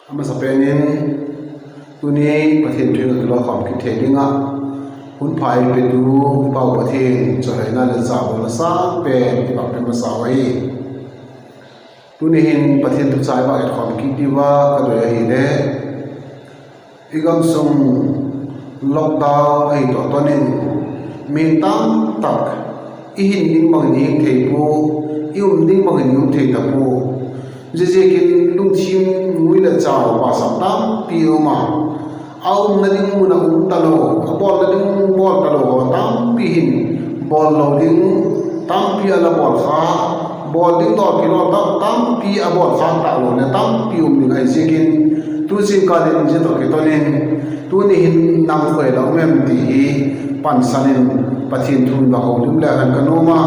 ama sapenin tuni pathin thil lo kham ki thedinga hun phai pe tu pau pathin chalaina le chaw la sa pe pa pe ma sawai tuni hin pathin tu chai ba et kham ki diwa ka do hi le igam sum lockdown ai to tonin min tam tak i hin ning bang ni thei pu ium ning bang ni thei ta pu je kin lung thim mui la chaw pa sam tam pi ma au na ding mu na ta lo bol na ding bol ta lo tam pi hin bol lo ding tam pi ala bol kha bol ding dor ki lo tam pi a bol kha ta lo na tam pi um ni ai je kin tu sin ka le je to ki to len tu ni hin nam khoi lo mem ti pan sanin pathin thu ba ho lim la kan kanoma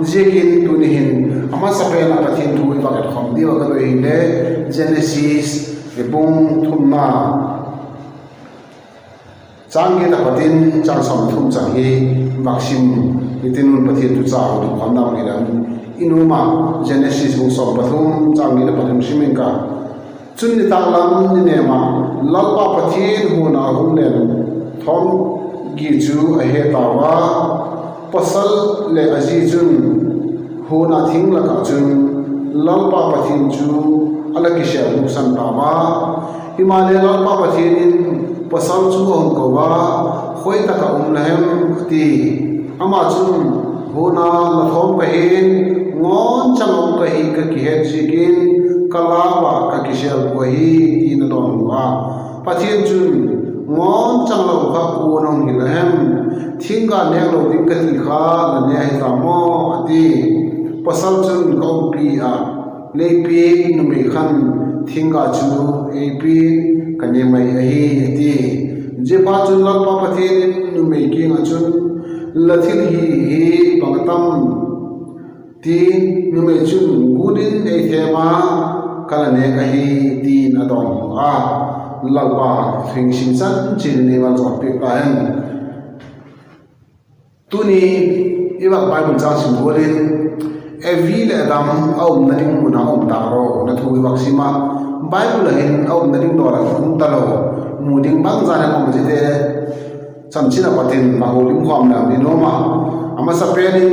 je kin tu ni hin ama sape na pathin thu ba ka khom di ba ka lo hi le Genesis ke bung thumna changi ta patin chang som thum chang hi vaccine itinun pathin tu cha du kham na ni ram inuma Genesis bung som pathum changi ta pathum simin ka chun ni ta lam ni ne ma lalpa pathin hu na hum ne thom gi chu a he ta wa pasal le aji chun hu na thing la ka chun lalpa pathin chu ala ki sha lu san ta ma himalaya lalpa pathin pasal chu hon ko wa khoi ta ka la hem ti ama chun hu na la thom ka hin ngon chang ka hi ka ki he ji kin kala wa ka ki sha ko hi ti na don wa pathin chun ngon chang lo ka ku nong hi la hem thinga ne lo ding ka ti kha la ne hi ta mo ati pasal chun ko pi a le pi nu me khan thinga chu e pi ka ne mai a hi ti je pa chun la pa pathin nu me ki nga chun la thil hi bangtam ti nu me chun gudin e the ma kala ne ka hi ti na don a lalpa thing sin san chin ne wal ko pi pa hen tuni iwa bible cha sin bolin every le dam au na ding mu na om ta ro na thu iwa sima bible hin au na ding do la kum ta lo mu ding bang za na ko ji te cham china patin ma ho lim khom na ni no ma ama sa pe ni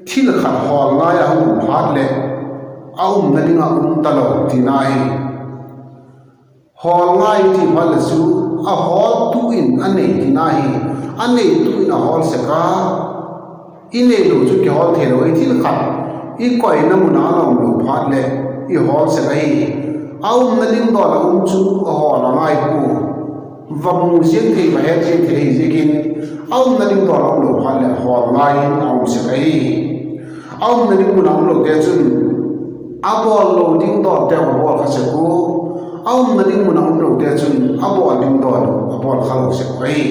thil khat hol nga ya hu phat le au na ding a ta lo ti na hi hol ngai ti phal su a hol tu in anei ti na hi anei tu in a hol se ka inei lo chu ki hol the lo i thil khat i koi na mu na lo lo phat le i hol se ka hi au na ding do la chu a hol ngai pu va mu jing thei ba he jing thei jikin au na ding do la lo phat le hol ngai au se ka hi au na ding mu na lo te chun a bol lo ding do te bol ka se ku au na ding mu na lo te chun a bol ding do a bol khalo se ko hi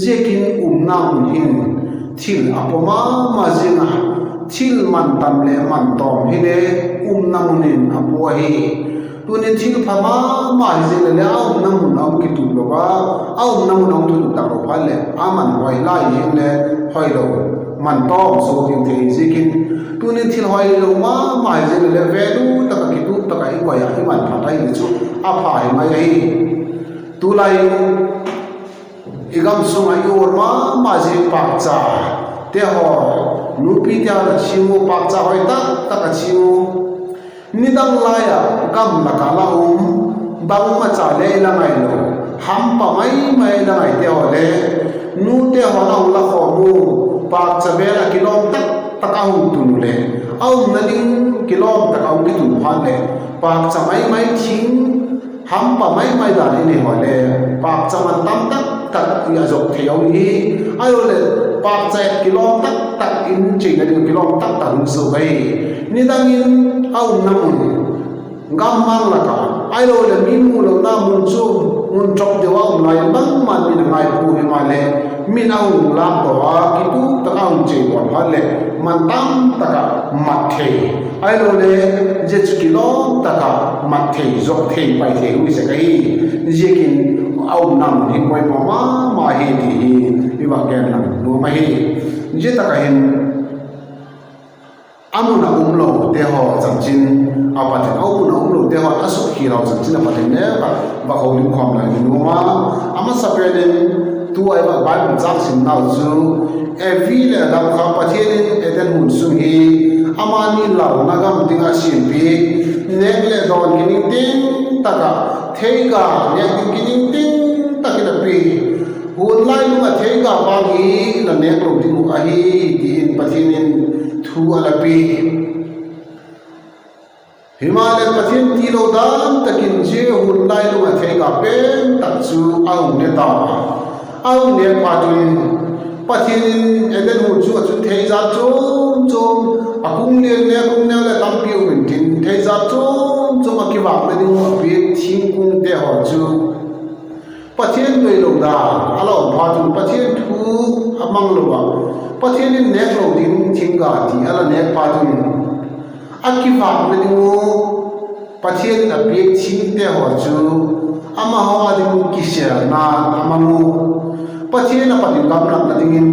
jekin na mun hin thil apoma ma jinga thil man tam le man tom hi le na mun in apo hi tuni thil phama ma jinga le au na mun au ki tu lo ba au na mun au tu ta ro phal le aman hoi lai yin le hoi lo man tom so tin the jekin tuni thil hoi lo ma jinga le ve du ta ka ki tu ta ka i ko ya hi man pha tai ni chu a pha hi mai hi tu lai igam sung ai or ma ji pak cha te ho nu pi ta la chiu pak cha hoi ta ta ka chiu ni dang la ya gam la ka la bang ma cha le la mai lo ham pa mai la mai te ho le nu te ho na la kho mu pak cha be la kilom tak ta ka hu tu le au na ding kilom ta ka hu ki tu phan le pak cha mai thing ham pa mai da ni ho le pak cha man tam tak tak ya jok theo ni ayo le pak chat kilom tak in ching na kilom tak so bai ni dang in au namun gam mang la ka ayo le min mu lo na mun chu mun chok de wa lai bang man ni ngai pu ni ma le min au la to wa ki tu ta au che wa ha le man tam ta ka mat the ayo le je chu kilom ta ka mat the jok the pai the ui se kai je kin au nam ni koi ma hi ti hi iwa ken nam no ma hi je ta ka hin amuna umlo te ho chanchin apatin amuna umlo te ho asu khi lo chanchin apatin ne ba ho lim khom la ni noma ama sapelen tu ai ba ban chak sim nau chu every le da kha pathin eden hun sung hi amani lau nagam tinga sim pi nek le don kining ting taka theiga nek kining ting takina pi hun lai lunga theiga ba gi la nek lo ting a hi tin pathinin thu ala pi Himalaya pathin ti lo dan takin je hun lai lunga theiga pen tak chu au ne ta au ne pathin pathin eden hun chu chu theiza chom chom akung ne le tam pi u min tin theiza chom chom akiwa me ding pi thing kung te ho chu pathin doi lo da alo pathin pathin thu amang lo ba pathin ne lo din thinga ti ala ne pathin akiwa me ding pathin a pi thing te ho chu ama ho ding kisya na amamu pathin a pathin gam lam na dingin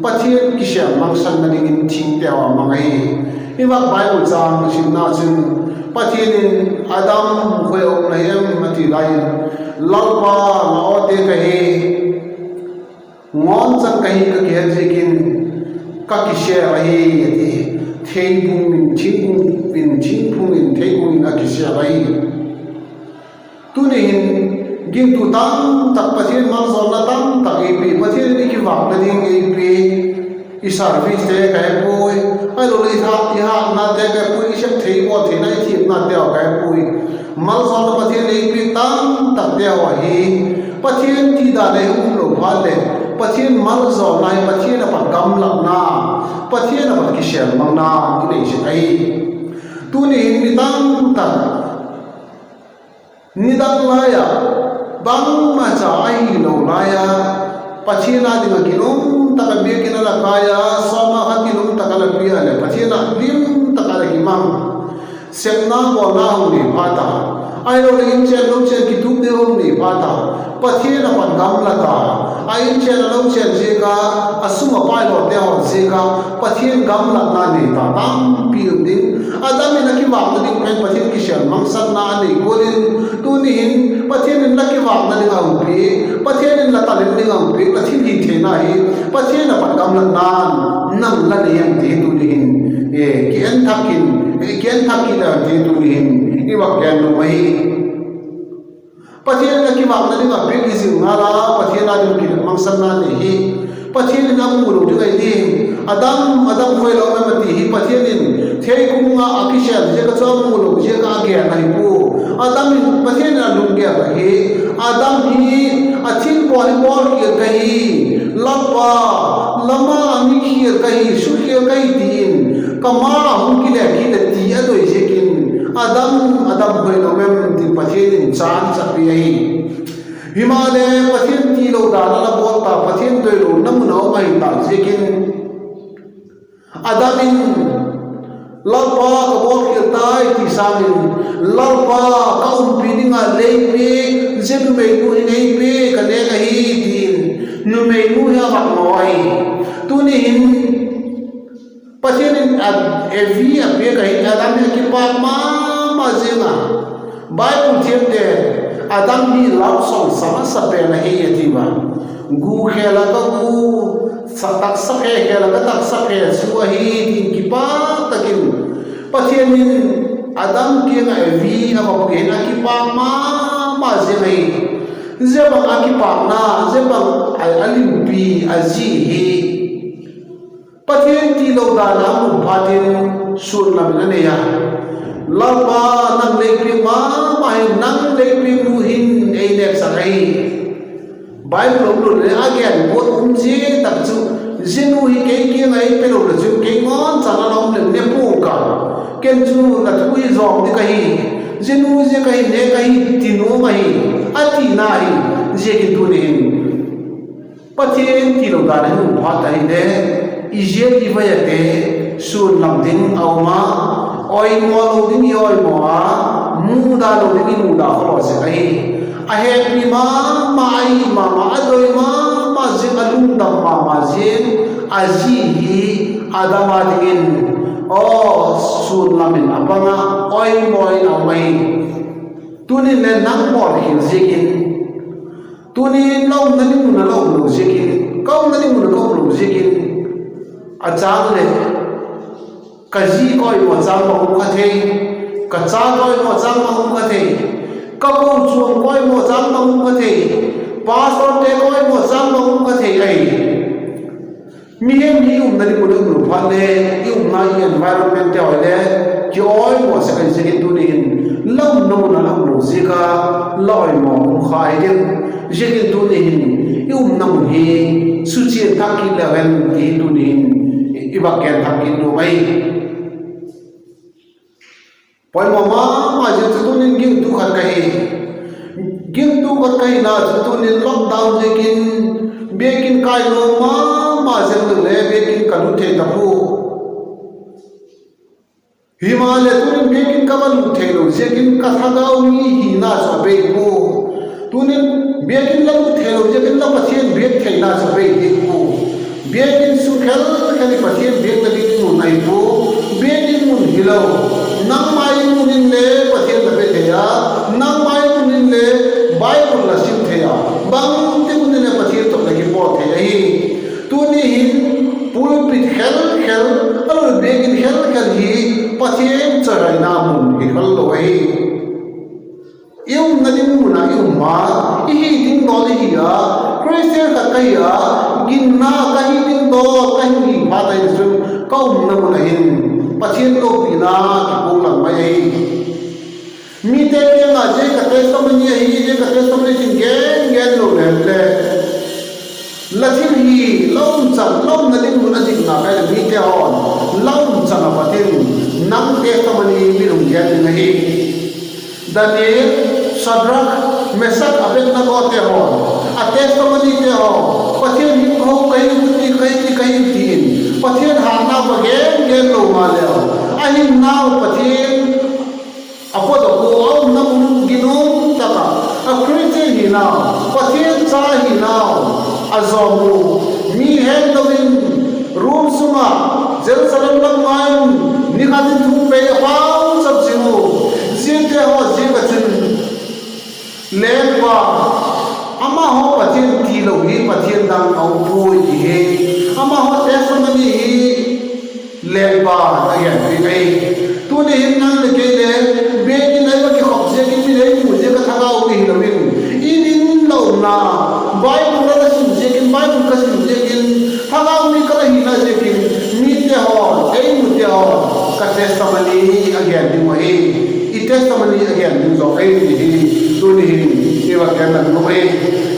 pathin kisya mangsan na dingin thing te wa mangai iwa bible chang sin na chin pathin adam khoi om na em mati lain lalpa laote kahi ngon chang kahi ka ke jekin ka kisya rahi yati theibung min thingphung in theibung in akisya rahi tunin ging tu tam tak pathin mal zon na tam tak ep pathin ni ki wak na ding ep i service te kai pui ai lo le tha i ha na te kai pui i sep thei bo the nai thi na te kai pui mal zon na pathin ep tam tak te wa hi pathin ti da le lo pha le pathin mal zon nai pathin na pat gam lak na pathin na pat ki shel mang na ki nei se ai tu ni mi tam tak nidang laya bang maca ai lo laya pachina dinga kilum takabia kinala kaya soma hakilum takala pia le pachina lim takala himam semna bona huni phata ai lo le inchen lo chen ki tup de huni phata pachina pan gamla ta ai inchen lo chen je ka asuma pai lo te ho je ka pachin gamla na ne ta tam pi din adami na ki wang din pen pachin ki shel mangsan na ne golin tunin pachin na ki wang na ding au pi pachin la ta ding au pi la thin hi the na hi pachin na pan gamla na nang la ne yam te tunin ki en thakin la te tunin i wa kyan no mai pathin na ki wang na ding au pi ki sing ngala pathin na ding ki mangsan na ne hi pathin na mu lo ding ai ni adam khoi lo ma ti hi pathin in thei kum nga akishal je ka chom mu lo je ka ge na hi pu adam in pathin na lung ge ba hi adam hi athin bo ki ka hi lapa lama ami khir ka hi su khir ka hi tin kama hum ki le ti a doi je kin adam khoi lo mem ti pathin in chan sa pi ai Himalaya pathin ti lo da la bol ta pathin doi lo nam no mai ta je kin adamin lalpa ka bol ki tai ti samin lalpa ka pi dinga leipe zenu me ku nei pe ka ne ka hi tin nu me mu ya ba noi tunin pathin evi ape ka hi adam ki pa ma zenga bible them de adam ni love song sama sape na he yatima gu khela ka gu satak sakhe khela ka tak sakhe su hi tin ki pa takin pathianin adam ki na vi na ba ke na ki pa ma je mai zeba ka ki pa na zeba alim pi azi hi pathian ti lo da na mu phatin sur lam na ne ya lalpa nang leipi ma nang leipi muhin ei nek sakai bible lo le again bot umji tak chu zinu hi ke ki ngai pero le chu ke ngon chana lom le ne pu ka ken chu na thui zom de kai zinu je kai ne kai tinu mai ati nai je ki tu ne patien ti lo da ne pha tai ne i je ki va ya te sun lam ding au ma oi mo lo ding oi mo a mu da lo ding mu da ho se ai a he pi ma adoi ma je alum dam ma je aji hi adama ding o sun lamin apanga oi moi na mai tunin le nang bol hin zikin tunin lo nani mun lo lo zikin kau nani mun kau lo zikin achang le kaji koi mo chang mo ka thei ka cha koi mo chang mo ka thei ka ko chuang koi mo chang mo ka thei passport te koi mo chang mo ka thei ai mi nani mun lo phan le na environment te oi le joy mo sa kan zikin tunin lo no na lo zika loi mo khai de zikin tunin na mun hi su chi thaki level ti tunin ibaken thakin no mai poi mama je tunin ging tu khat kai na tunin lockdown jekin bekin kai no ma je tu le bekin kalu the ta pu himalaya tunin bekin kamal the lo jekin ka thagau mi hi na sa be pu tunin bekin lalu the lo jekin la pathian bek thei na sa be pu bekin su khel khali pathian bek ta dik nu nai pu bekin mun hilo nang mai munin le pathian la be theya nang mai munin le bible la sim theya bang te munin le pathian to la ki po theya hi tuni hin pulpit khel alo bekin khel hi pathian charai na mun ki khal lo hi yung nadim muna yung ma ihiting do hiya Christian ka kaya ginna kahiting do kahi patay sun kaum na muna hin pathian lo pina ki pung lang mai mi te nga je ka testimony hi je ka testimony sin gen lo le latin hi lom nadim muna jing na kai mi te on lom chan pathian nang testimony mi rung gen hi Daniel, Shadrach, Meshach, Abednego te ho, a testimony te ho, pathian hi ho kai tin, pathian ha na ba gen lo ma le, a hi na pathian apo do ko au na mun ginum ta ka, a Christian hi na, pathian cha hi na, a zomu mi hen lovin room suma, Jerusalem lang mai, ni ka tin thu pe pau sab simu. Zinte ho zingachin lewa ama ho pathian ti lo hi pathian dang au pui hi ama ho testimony hi lewa again bi ai tu ne hin nang le ke le be ni nai ba ki khop je ki mi le mu je ka thaga u hi lo min in lo na bible la sim je ki bible ka sim je ki thaga u mi ka hi na je ki mi te ho ei mu te ho ka testimony again bi mo hi testimony again news of ai ni tu ni ewa kan no ai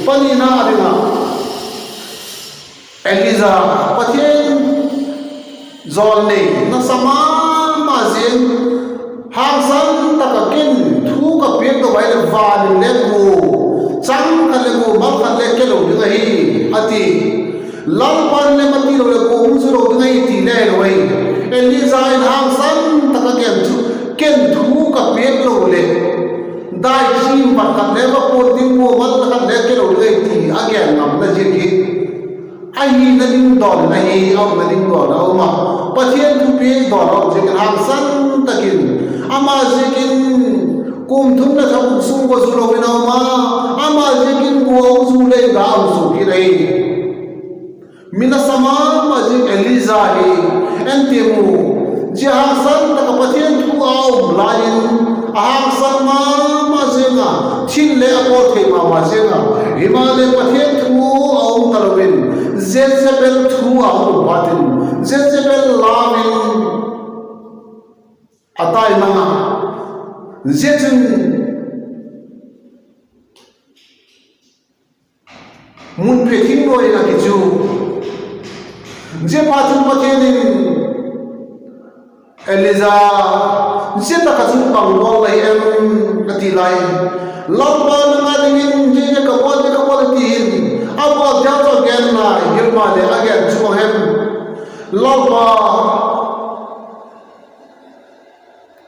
pani na adina Eliza pathian zol ne na sama ma zen hang san ta ka kin thu ka pe to bai le van le ko chang ka le ko ma ka le ke lo ni hi ati lam pan le mati lo le ko um su lo ni ti le lo ai Eliza in hang san ta ka ken thu ka pek lo le dai chim pa ka le ba po ding mo mal ka le ke lo le ti again nam na je ki ai na ding don na hi au na ding don au ma pathian thu pe don au je kan hang san takin ama je kin kum thum na thum sum ko su lo na ma ama je kin ko su le ga au su ki rei mina sama ma je Eliza hi entimu jihang san ta pathian thu au lain ahang san ma zenga chin le apo the ma zenga himale pathian thu au talwin Jezebel thu au batin Jezebel lamin atai na zetun mun pe thing roi na ki chu je pathian pathian Eliza zeta ka chung bang lo lai em ka ti lai lamba na dingin je ka pol tin abo ja to gen na hirma le again chu hem lamba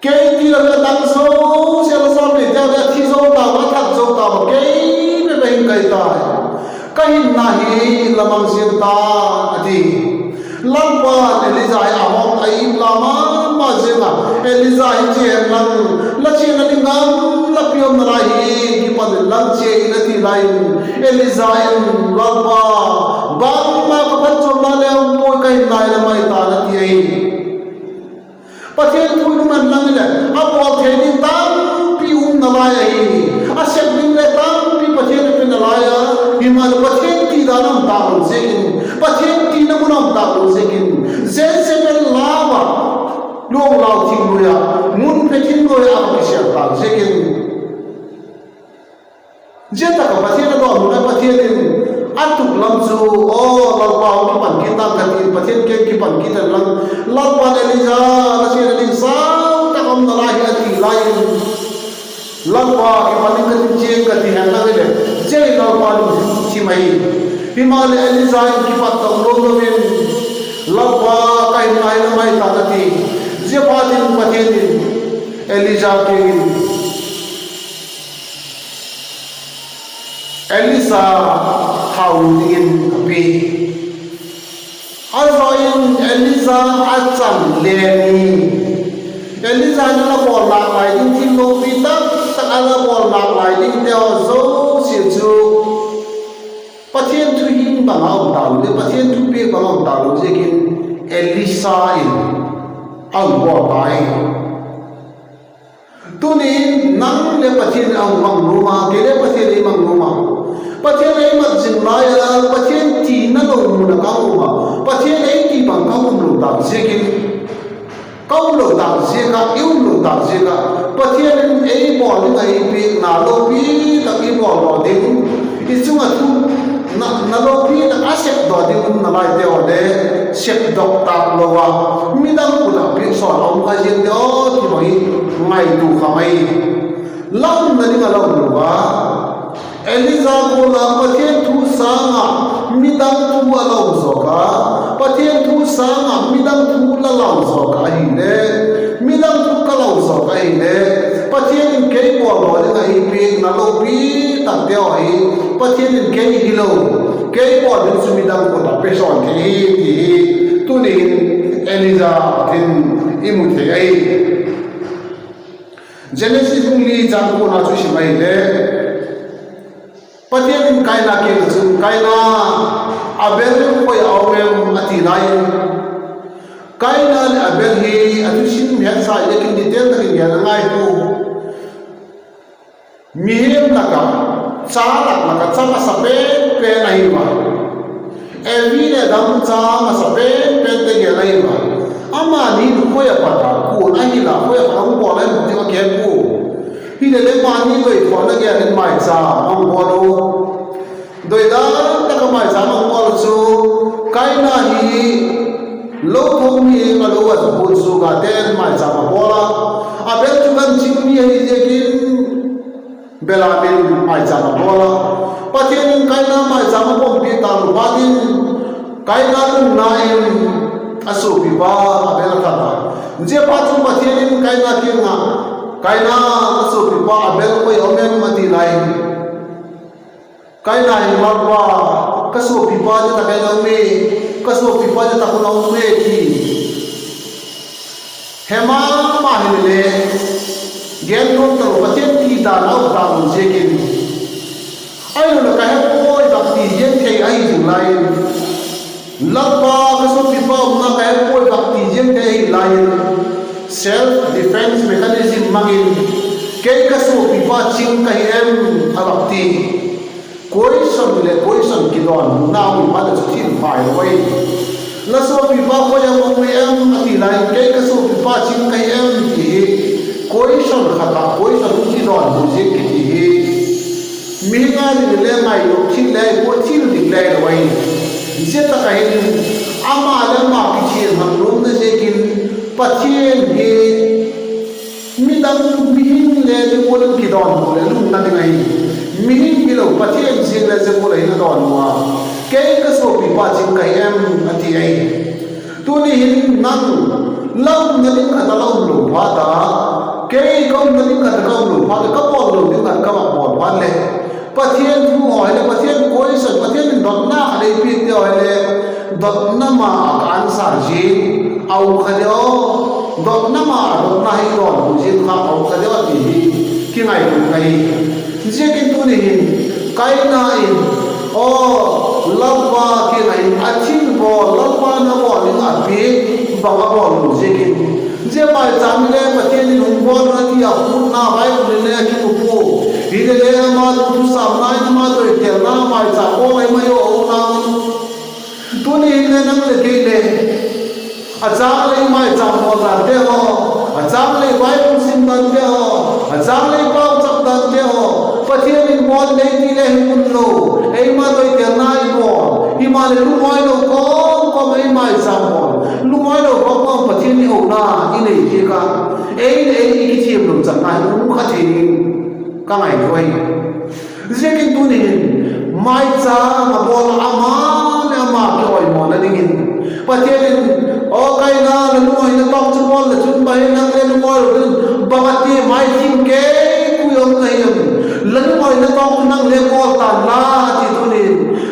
ke ti la dang so se la so le ja da thi so ta wa thak so ta ke be be kai ta kai na hi lamang sin ta ati lamba Eliza a hom ai lama ma zenga Eliza hi che lang la che na ni ngam la piom na lai ki pan lang che na ti lai Eliza in la pa bang ma ka pan chom na le mo kai lai na mai ta na ti ai pathian thu nu man lang le a pol the ni tam pi na lai ai a sep ning le tam pi pathian pe na lai a hi ma pathian ti da nam ta ro zekin pathian ti na mu nam ta ro zekin zen se pel lava long lao thing lu ya mun pe thin lo ya ki sia ta zekin jeta ka pathian do na pathian in atuk lam chu o lal pau ki pan ki ta khatin pathian ke ki pan ki ta lang lal pa Eliza la se ni sao ta om na lai ati lai lal pa ki pan ki che ka ti ha na le je lal pa lu chi mai himal Eliza ki pat ta lo lo men lal pa kai nai na mai ta ti je pa tin pathian Eliza ke Eliza how in be Aroin Eliza acham leni Eliza na bol la lai ding tin lo pi ta ala bol la lai ding teo zo si chu pathian thu hin ba ngau ta le pathian thu pe ba ngau ta lo je kin Eliza in ang bo bai tuni nang le pathian ang mang ruma ke le pathian ai mang ruma pathian ai mat jing lai la pathian ti na lo mu na ka ruma pathian ai ti bang ka mu lo ta je kin kau lo ta je ka yu lo ta je ka pathian ai bo ni ai pe na lo pi ta ki bo lo ding i chunga tu na lo pi na asep do ding na lai te o de sep dok ta lo wa mi dang ku la pi so lo ka jing de o ti mai ngai tu kha mai lam na ni ga lo lo wa Eliza ko la pathian thu sanga midang thu alo zoka pathian thu sanga midang thu la lo zoka hi le midang thu ka lo zoka hi le pathian in ke ko lo le hi pi na lo pi ta te oi pathian in ke hi lo ke ko de su midang ko ta pe son ke hi ti tu ni Eliza tin imu the ai Genesis li jang ko na chu shi mai le pathian kaina ke chu kaina abel ko awem ati lai kaina le abel hi atu sin me sa lekin detail ta ke na ngai tu mihem laka cha laka cha ma sape pe nai wa evi le dam cha ma sape pe te ge nai wa ama ni ko ya pa ta ko ai la ko ya pa ko la ti ko ke ko hi le ma ni ko i ko na ge ni mai cha ang bo do doi da ta ka mai cha ang bo chu kai na hi lo thong mi ma lo wa bu chu ga ten mai cha ma bo la a be chu kan ching mi hi je kin bela bin mai cha ma bo la pathian kai na mai cha ma bo pi ta lu ba din kai na na in aso pi ba a be la ta je pa chu pathian kai na ki nga kaina so pipa abel ko yomen mati lai kaina hi marwa kaso pipa ta kaina me kaso pipa ta ko nau me ki hema ma hele gen no to patien ti da lau ta lo je ke ni ai no ka he ko da ti yen ke ai ju lai labba kaso pipa na ka he ko da ti yen ke ai lai self defense mechanism mangin kei kaso pipa ching kai em alapti koi son kilon na mi ma da thin phai wai la so pipa ko ya mo em ati lai kei kaso pipa ching kai em ti koi son khata koi son kilon bu je ki ti mi nga ni le ngai lo thin le ko thin dik le wai je ta kai ama la ma pi chi ham rum de je kin pathian he midang mihin le de bolon ki don bole lu na de ngai mihin ki lo pathian jing le je bole na don wa ke ka so pi pa ching kai em ati ai tu ni hin nang lau na ling ka lau lo wa da ke kom na ling ka lau lo wa ka po lo ding ka ma po wa le pathian thu hoi le pathian koi sa pathian dot na ale pi te hoi le dot na ma kan sa ji au kha dot nama dot na hi dot jin kha au ka dewa ti ki ngai ku kai je kin tu ni hin kai na in o lava ki ngai achin bo lava na bo ling a pi ba ba bo lu je kin je mai cham le patien ni hung bo na ti a pu na bai ku le ki ku pu hi le ma tu sam na ma to te na mai cha ko mai mai o na tu ni le nang le ke le a chang le mai cham bo la de ho a chang le bai ku sim ban de ho a chang le pau chap dan de ho patien ni bo le ti le hun lo ei ma to te na i bo hi ma le lu moi lo ko mai mai cham bo lu moi lo ko patien ni ho na i nei ji ka ei ki chi lo chang ai u kha thi ka ngai roi je kin tu ni mai cha ma bo la ama na ma ke oi mo na ding patien o kai na lu moi na tong chu bo la chun bai na le lu moi ba ba ti mai tim ke ku yom na yam lu moi na tong nang le ko ta la ti tu ni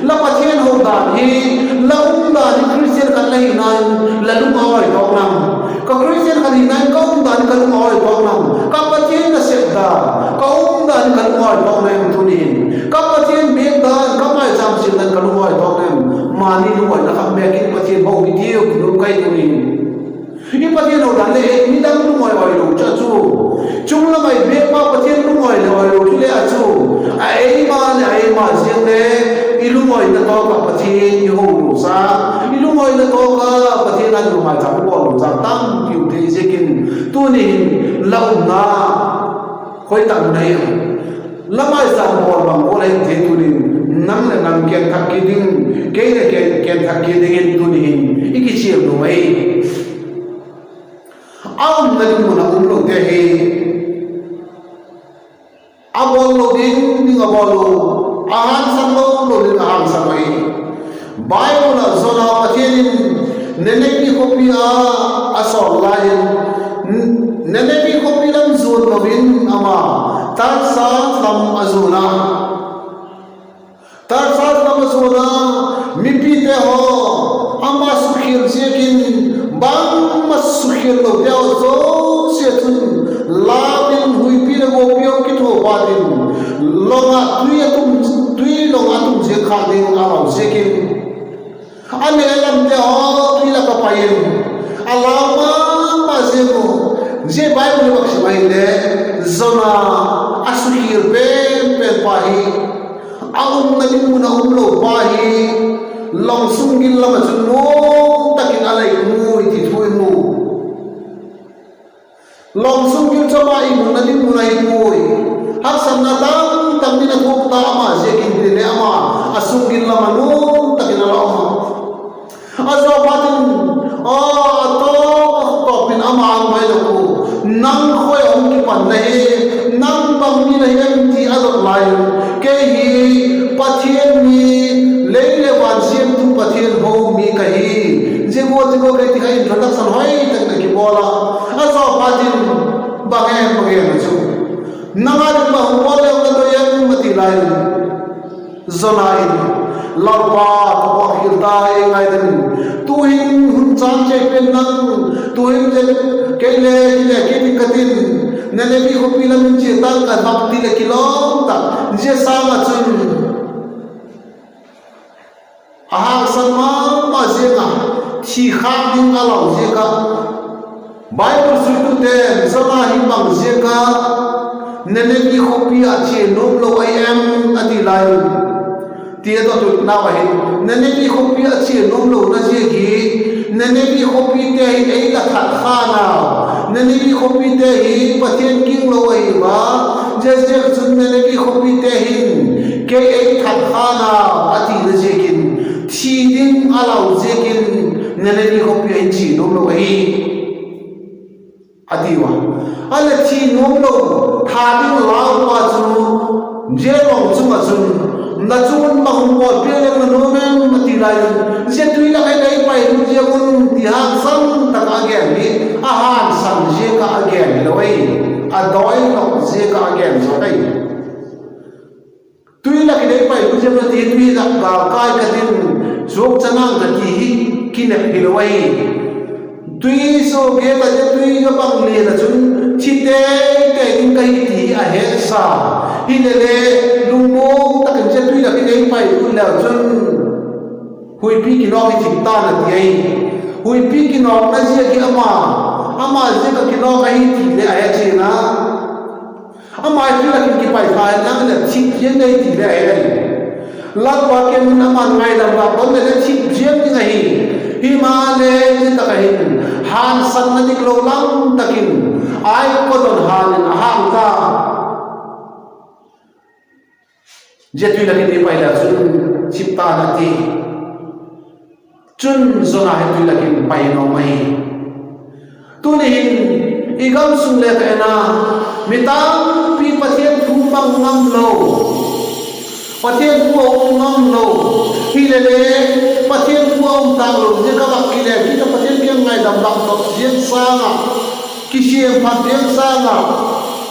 la patien ho da hi la da ni christian kan lai na la lu moi to nam ka christian kan ni nan ko da ni kan moi to nam ka patien na se da ka dan kan moi to nam tu ni ka patien be da ka mai sam sin nan kan moi to nam ma ni lu moi na ka me ki patien ho ni ti ku kai tu ni ini patien ho dan le ni dang lu moi oi lo cha chu chung la mai be pa patien lu moi le oi lo tu le a chu a ei ma siang le ilu moi na to ka patien ni ho lu sa ilu moi na to ka patien na lu mai cha ko lu cha tam ki te je kin tu ni lau na khoi tang nei lamai sa mo bang ko le te tu ni nam le nam ken thak ki ding ke le ken thak ki ding tu ni iki chi lu mai aum na lu na lo te he abol lo ding abol lo ahan san lo ding ahan san mai bible la zona patien nene ki kopia asol lain nene ki kopilam zon novin ama tar sa lam azuna mi pi te ho ama sukhil jekin bang ma sukhil lo te zo se thun la bin hui pi le go pio ki tho ba din longa tui longa tum je kha din ala jekin ane lam te ho ki la ka payin alama ma je ko je bible bak shmai le zona asukhir pe pahi aum na limuna lo pahi long sungin lama chunno takin alai mu ti thui mu long sungin chama I mun na limuna I pui har sanna tam ni na thok ta ma je kin le ama asungin lama no takin ala ama azo patin to pin ama ang mai lo ku nang khoi ong ki pan nahi nang bang mi nahi em ti adot lai ke hi patien ni le wan sim tu patien ho mi kahi je go ke ti kai introduction hoi tak na ki bola azo patin bange na chu nanga de ba ho le na to yam mati lai zonain larpa ko khilta e ngai den tu hin hun chan che pen nang tu hin je ke le ke ti katin nene bi ko pilam che tang ka bak ti le kilom ta je sa ma chun aha sama ma je na thi kha ding ala je ka bible su tu te sama hi bang je ka nene bi ko pi a che nom lo I am ati lai tia to tu na wa he nene bi ko pi a che nom lo na je gi nene bi ko pi te ei la khat kha na nene bi ko pi te hi patien king lo ai ba je chun nene bi ko pi te hin ke ei khat kha na ati na je kin thi ding alau je kin nene bi ko pi ai chi nom lo ai ati wa ala thi nom lo tha ding lao pa chu je long chu ma chun na chun ma hum ko pe le no men mati lai je tui la kai dai pai ru je un ti ha sam ta ka ge mi a han sam je ka ge mi loi a doi lo je ka ge mi so dai tui la kai dai pai ru je ma ti tui la ka kai ka tin jok chanang ka ki hi ki ne hi loi tui so ge ta je tui ga bang le na chun chi te in kai ti a he sa hi le lumo ta kan je tui la ki nei pai tu la chun hui pi ki no ki thik ta na ti ai hui pi ki no na je ki ama je ka ki no ka hi ti le a che na ama tu la ki pai fa na le chi je nei ti le ai lat wa ke na man ngai da ba bon le chi je ni ngai himale ni ta ka hin han san na dik lo lam takin ai ko don han hang ta je tu la ki pai la chun chip ta na ti chun zona he tu la ki pai no mai tu ni hin igam sung le ka na mitam pi pathian thu pang ngam lo pathian thu ngam lo hi le pathian thu om tang lo je ka bak ki le ki ta pathian ki ngai dam dam to jen sa nga ki siem phat jen sa nga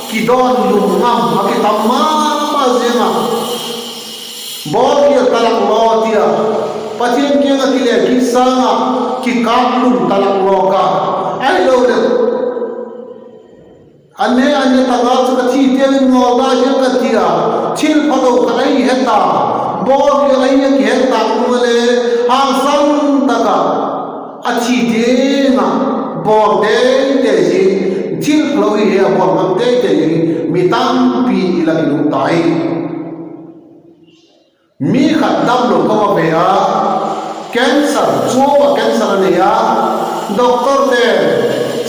ki don lu ngam ha ki tam ma je nga bo ki talak lo dia pathian ki nga ki le ki sa nga ki kap lu talak lo ka ai lo le ane tanga chu ka thi te ngol da je ka tia thil phalo ka ai heta bo ki ai ki heta ku le hang sang ta ka a thi te na bo de ji thil phalo hi he bo ngam te mi tam pi la ki lu tai mi khat dam lo ko be a cancer cho ba cancer ne ya doctor te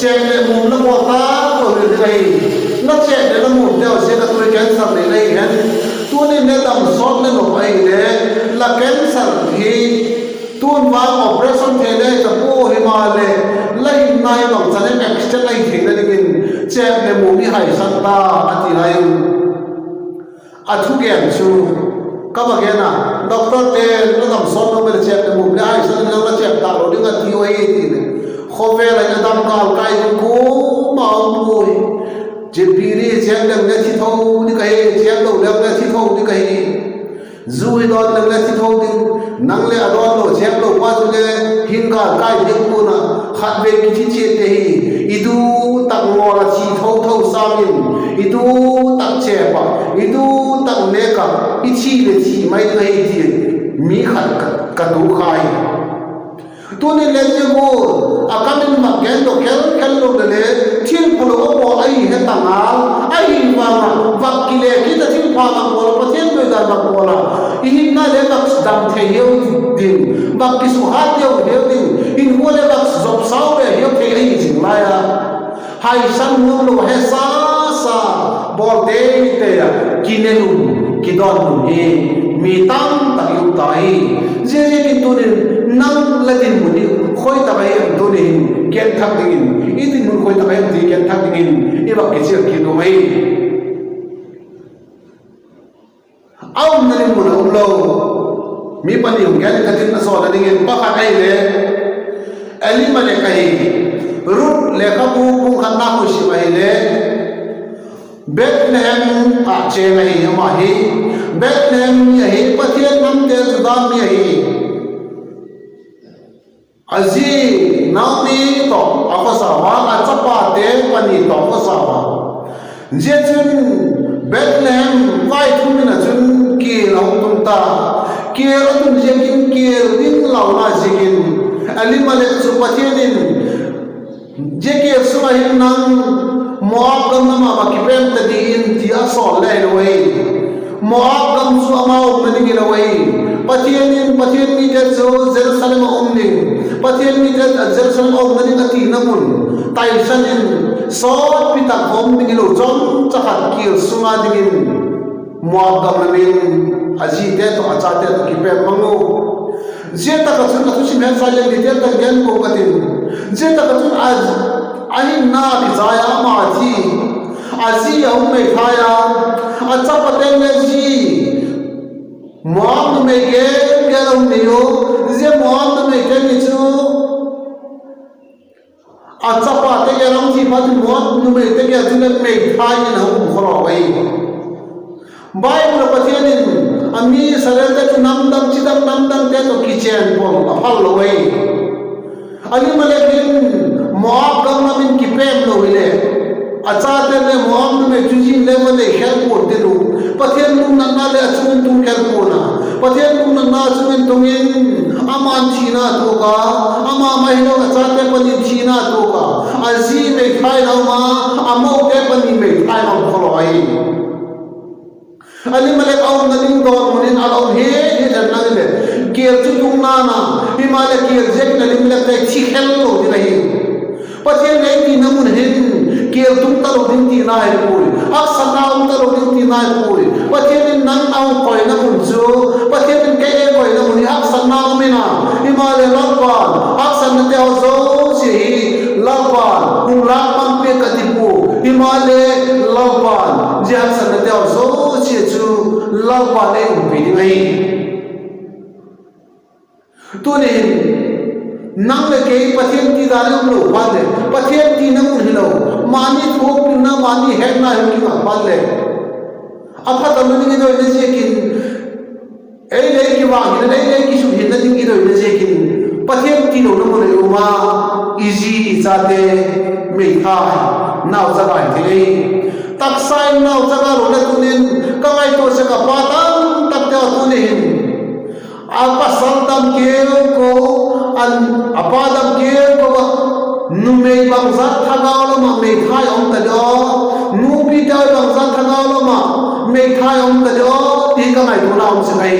check le mum la ko ta ko le dai na check le mum te o se ka tu cancer le nei hen tu ne ne dam sot le no ai le la cancer hi tun wa operation the le ta ko hi ma le lai nai bang cha ne extra lai the le ding check le mum hi hai san ta ati lai a thu gen chu ka ba ge na doctor te no dam sot no le check le mum le ai san le la check ta lo ding a ti o ai ti le khove la na dam ka kai ko ma pui je piri chen dang na thi tho ni kai chen lo dang na thi tho ni kai zui don dang na thi tho ding nang le adon lo chen lo pa chu le hin ka kai ding ku na khat ve ki thi che te hi idu tak ngo la chi tho tho sa min idu tak che pa idu tak ne ka i chi le chi mai kai ti mi khat ka du khai tu ne le je go akamin ma gen do kel lo le thil phulo ko ai he tangal ai wa ma wa ki le ki ta thil pha ma ko pa then do da ba ko la i hin na le ba dam the heu din ba ki su ha heu din in ho le ba zob sau le heu the ai jing la ya hai san nu lo he sa bol de te ya ki ne lu ki don lu e mi tam ta yu tai je ki tu ne nang ladin mu ni khoi ta bai tu ne ken thak ding in tin mun khoi ta bai ti ken thak ding in e ba ke chi ki no mai au na ni mu na lo mi pa ni ngen ka tin na so la ding pa ka kai le ali ma le kai rut le ka bu ku khan na ko shi mai le Bethlehem a che mai ma hi Bethlehem ye hi pathian nam te dam ye hi azi naumi to apasawa a chapa te pani to apasawa je chun Bethlehem vai thun na chun ki lau tum ta ki atun je kin ki ring lau na jigin ali male chu pathianin je ki suma hin nang moab gam na ma ki pem ta di in ti a sol le loi moab gam su amao na ni loi pathian mi te zo Jerusalem ni pathian mi te Jerusalem na ni ati na mun tai sanin so pita kom ni lo jom chakat ki sunga dingin moab gam na min aji te to acha te to ki pem mango je ta ka chun ka chu men sa le ni te ta gen ko katin je ta ka chun az ani na ki zaya ma ji azi ya me khaya acha paten ne ji moab me ge galam niyo je moab me ge ni chu acha pa te galam ji pat moab me te ge chu me khai ni na hu khoro bai Bible pathianin ami sarelde chu nam dam te to kichen pon afal loi ani malekin Moab government ki pem lo ile achate le Moab me chuji le male help ko te lu pathian lu na na le achun tu help ko na pathian lu na na achun tu in aman china to ka ama mai lo achate pani china to ka azi me khai lo ma amo ke pani me khai lo kholo ai ali malek aw naling do munin alaw he jan nang le kier chu tung na na himale kier jek naling le te chi khel lo di rahi pathian nei ti namun hin kier tung ta lo din ti na ai puri aksana um ta lo din ti na ai puri pathian nang aw koi na mun chu pathian ke e koi na mun aksana mena himale lakpan aksana te zo si lakpan hung lakpan pe katipu himale lakpan je aksana te zo si chu lakpan e um pe di ai tu ne nang le ke pathian ti dale lo pale pathian ti nang un hilo mani thok na mani head na hi ki pale apa tamani ni do ne je kin ei le ki wa ni le le ki su hin na ding ki do ne je kin pathian ti lo na mo le ma easy izate me khai naw za bai the tak sai naw za ga ro le tunin ka mai to se ka patam tak te tunin apa santam ke ko an apadam ke ko numei bangza thagalo ma me khai om ta do nu pi ta bangza thagalo ma me khai om ta do ti ka mai thona om se kai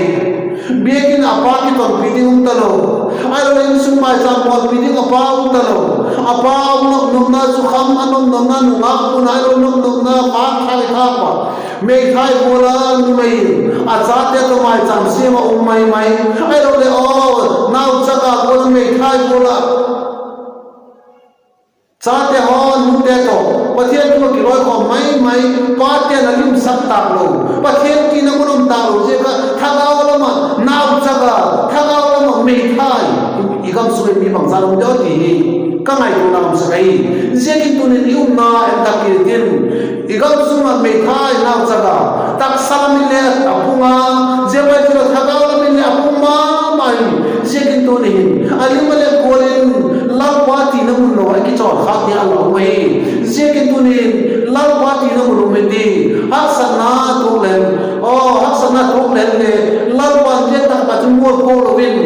bekin apa ki ton pi ti um ta lo ai lo in sum mai sam pol pi ti apa um ta lo apa um na su kham anom nom na nu ngak ku nai lo nom na pa khai kha pa me khai bola numei acha te to mai cham se ma um mai mai ai lo le o nau chaka ko me khai bola chate ho nu te to pathian ko ki roi ko mai pa te na lim sak tak lo pathian ki na ko nom ta lo je ka thaga lo ma nau chaka thaga lo ma me khai igam su mi bang sa lo do ti ka ngai ko nam sa kai je ki tu ni yu na en ta ki tin igam su ma me khai nau chaka tak salam le apunga je ba ti thaga lo mi le apuma mai je ki tu ni ali male korin lawati na mun lo ki chol kha ti ala we je ki tu ni lawati na mun me ti hasana tu len o hasana tu len le lawan je ta ka tu mo ko lo win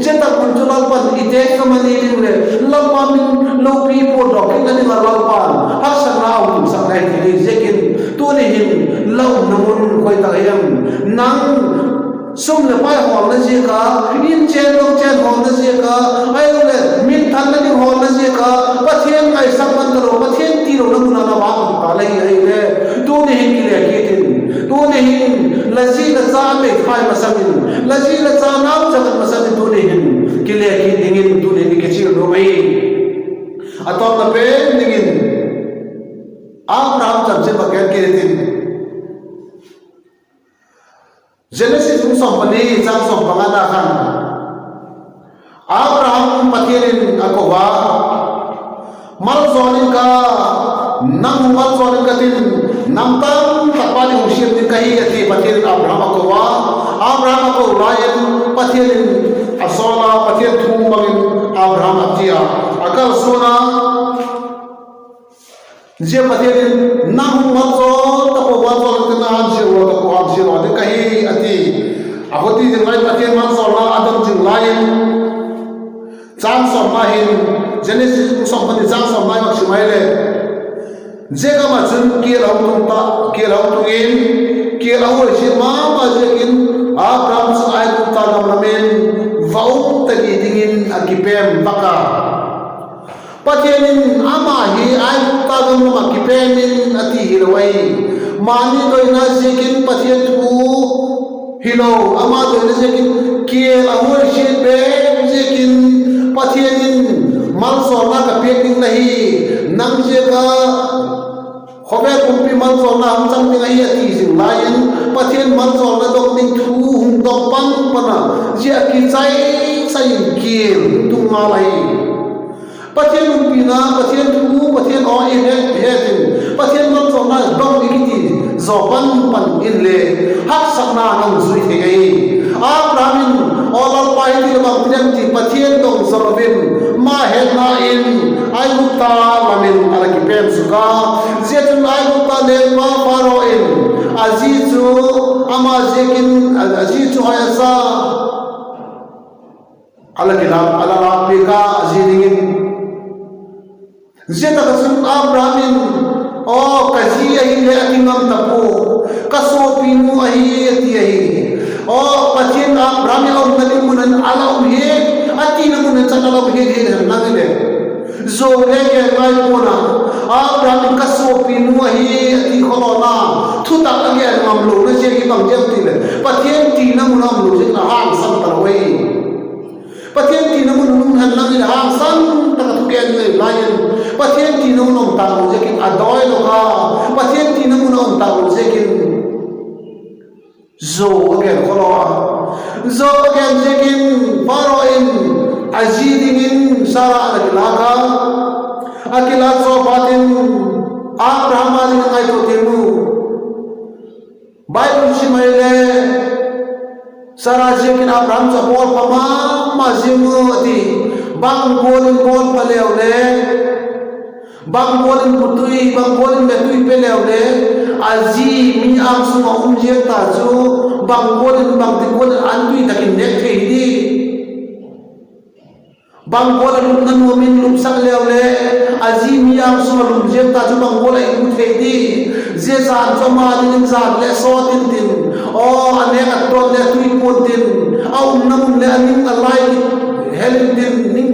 je ta kun tu lawan ite ka mani le lawan lo pi po do ki ni ma lawan hasana um sa dai ti je ki tu ni hin law na mun khoi ta yam nang sum le pai hol na je ka in chen hol na je ka ai le min than na ni hol na je ka pathian ai sak man ro pathian ti ro na mun na ba ka lai ai le tu ni hin ki le ki tin tu ni hin la ji la za me khai masamin la ji la za na jagat masamin tu ni hin ki le ki dingin tu ni ki chi ro mai atop na pe dingin Abraham jab se bagat ke tin Genesis som pani sang som pangana kan Abraham pathianin akowa mal zonin ka nang mal zonin ka tin namtam tapani ushir din kahi ati pathianin Abraham ako rayan pathianin asola pathian thu mangin Abraham aptia akal sona je pathianin nang mal zon tapo mal zon kana hansi ro tapo hansi ro de kahi ati ahoti jing lai pathian mal zon la adam jing lain chang som ma hin Genesis som pani chang som mai mak simai le jega ma chun ke lau tung in ke lau si ma je kin Abraham sa ai ku ta nam lamen vau ta gi dingin akipem baka pathianin ama hi ai ku ta nam ma kipemin ati hilwai mani toina je kin pathian thu hilo ama toina je kin ke lau si be je kin pathianin mal sona ka peking nahi nang je ka khobe kumpi mal sona ham chang ni nahi ati sing lain pathian mal sona dok ning thu hum dok pang pana je ki sai kim tu ma lai pathian kumpi na pathian thu pathian o e he tin pathian mal sona dok ni ki zo pan in le hak sakna nang zui the gai Abraham olal pai ti bang tiang ti pathian dong sorvin ma he na in ai gupta mamin ala ki pem suka zetun ai gupta le ma paro in azizu ama zekin azizu ayasa ala ki lam ala la peka azidingin zeta kasun abramin o kazi ahi le atingam tapu kaso pinu ahi ati ahi o patien abramin or nalimunan ala umhe ati namunan sakala umhe he nangile zo lege ngai pona abramin kaso pinu ahi ati kholona thutak age ngamlo na je ki bang jam tile patien ti namunam lo je na hang sam tarwei patien ti namun han langil hang san ta tu ke ngai lain patien ti namun ta lo je kin adoi lo ka patien ti namun ta lo je kin zo again kholoa zo again je kin faro in azidin sara alaka akila so batin abraham ali ngai to temu bible simaile sara je kin abraham sa bol pama mazimu ati bang bolin bol paleule bang bolin putui bang bolin betui peleule azi mi am suma umje ta ju bang bolin bang ti bolin antui takin nek thei bang bolin nan min lup sak leule azi mi am suma umje ta ju bang bolin imu thei di je san choma din zan le so tin tin o ane aton le tui pon tin au nam le anin alai hel din ning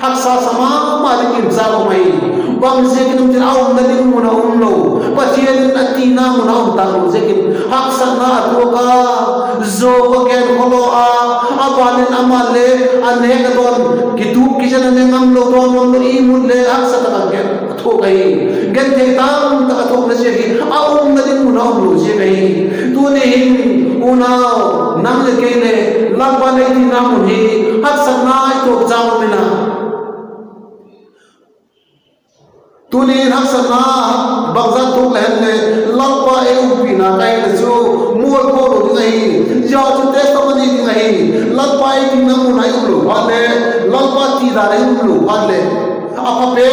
haksa sama malik imza mai bang zekin tin au nalim muna umlo patien atina muna umta zekin haksa na toka zo again holo a abalin amale ane gadon kitu kisan ne ngamlo don ngamlo imun le haksa ta gen thokai gen te tam ta thok na je au nalim muna umlo je gai tu ne hin una nam le ke ne lamba ne ti nam hi haksa na to jaw mina tuni haksana bagzat tu lehne lalpa eu pina kai ju mul ko ru ngai ja chu testimony ngai lalpa ai tin mu nai lu wale lalpa ti da re lu wale apa pe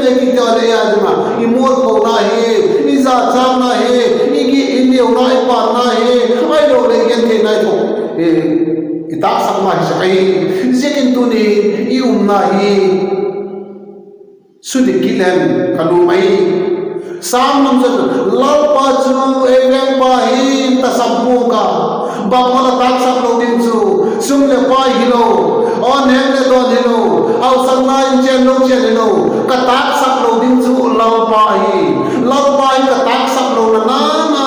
ne ki ta le ya jma I mul ko na he I za cha na he I ki in ne na I pa na he ai lo le gen the nai ko ita sama hi sai zekin tuni I na hi sudi kilen kalumai sam namjat lalpa chu eveng pa hi ta sampu ka bapala tak sam lo din chu sumle pa hi lo on hele do hilo au sanna in chen lo ka tak sam lo din chu lalpa hi ka tak sam lo na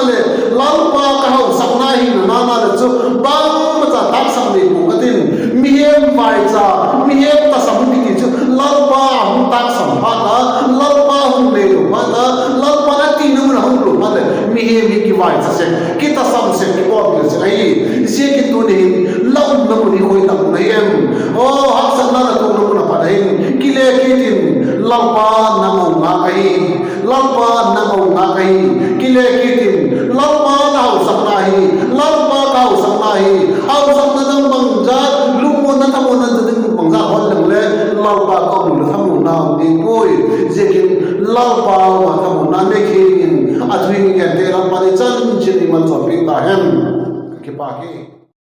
le lalpa ka hau sakna hi na le chu bang ma cha tak sam le ku katin mi hem pai cha mi hem ta sam ki chu lalpa hum tak sam pata lalpa hum le lo pata lalpa na ti nu na hum lo pata mi hem ki vai cha se kita sam se ki bo ni se ai je ki tu ni lau na mu ni khoi tak na em o hak san na tu nu na pa dai ki le ki tin lalpa na mo ma kai lalpa na mo ma kai ki le ki tin lalpa na hu sak na hi lalpa ka hu sak na hi au sak na dang bang ja lu mo na ta mo na ding bang ja hol lang le lalpa ko mu na mu na ni koi je ki lalpa ma ta mo na me ki in atwing ke te lalpa ni chan chin ni man so pi ta hem ki pa ki